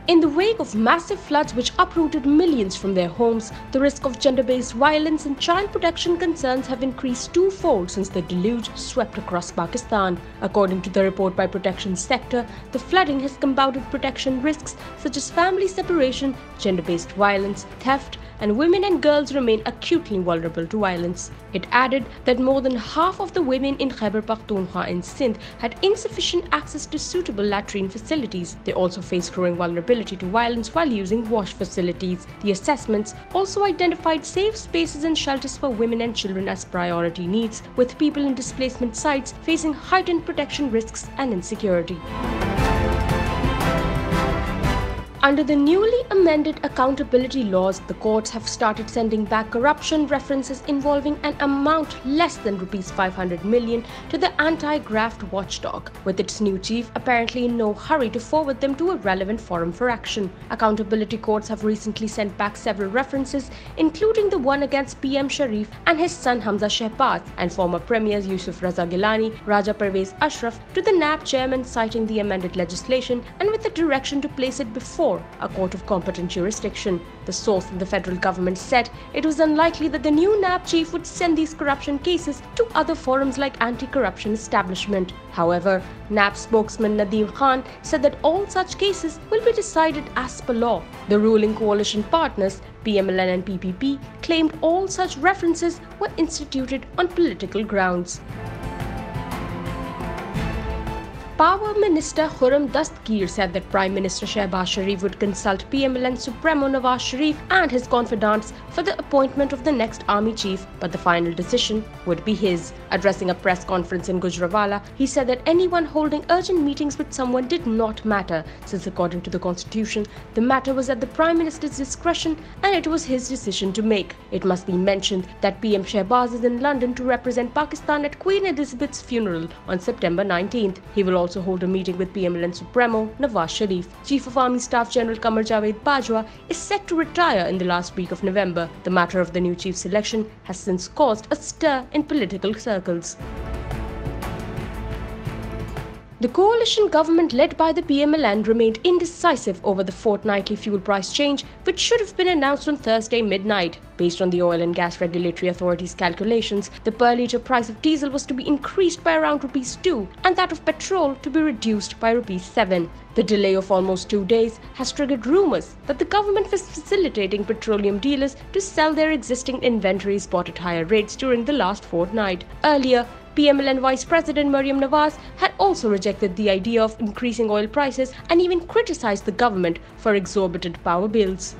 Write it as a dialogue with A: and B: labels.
A: In the wake of massive floods which uprooted millions from their homes, the risk of gender-based violence and child protection concerns have increased twofold since the deluge swept across Pakistan. According to the report by Protection Sector, the flooding has compounded protection risks such as family separation, gender-based violence, theft, and women and girls remain acutely vulnerable to violence. It added that more than half of the women in Khyber Pakhtunkhwa and Sindh had insufficient access to suitable latrine facilities. They also face growing vulnerability to violence while using wash facilities. The assessments also identified safe spaces and shelters for women and children as priority needs, with people in displacement sites facing heightened protection risks and insecurity. Under the newly amended accountability laws, the courts have started sending back corruption references involving an amount less than Rs 500 million to the anti-graft watchdog, with its new chief apparently in no hurry to forward them to a relevant forum for action. Accountability courts have recently sent back several references, including the one against PM Sharif and his son Hamza Shehbaz and former premiers Yusuf Raza Gilani, Raja Pervez Ashraf, to the NAB chairman, citing the amended legislation and with the direction to place it before a court of competent jurisdiction. The source in the federal government said it was unlikely that the new NAB chief would send these corruption cases to other forums like anti-corruption establishment. However, NAB spokesman Nadeem Khan said that all such cases will be decided as per law. The ruling coalition partners, PMLN and PPP, claimed all such references were instituted on political grounds. Power Minister Khurram Dastgir said that Prime Minister Shehbaz Sharif would consult PMLN Supremo Nawaz Sharif and his confidants for the appointment of the next army chief, but the final decision would be his. Addressing a press conference in Gujranwala, he said that anyone holding urgent meetings with someone did not matter, since according to the constitution, the matter was at the Prime Minister's discretion and it was his decision to make. It must be mentioned that PM Shehbaz is in London to represent Pakistan at Queen Elizabeth's funeral on September 19th. He will also hold a meeting with PMLN Supremo Nawaz Sharif. Chief of Army Staff General Qamar Javed Bajwa is set to retire in the last week of November. The matter of the new chief selection has since caused a stir in political circles. The coalition government led by the PMLN remained indecisive over the fortnightly fuel price change, which should have been announced on Thursday midnight. Based on the Oil and Gas Regulatory Authority's calculations, the per litre price of diesel was to be increased by around Rs 2 and that of petrol to be reduced by Rs 7. The delay of almost 2 days has triggered rumours that the government was facilitating petroleum dealers to sell their existing inventories bought at higher rates during the last fortnight. Earlier, PMLN Vice President Maryam Nawaz had also rejected the idea of increasing oil prices and even criticized the government for exorbitant power bills.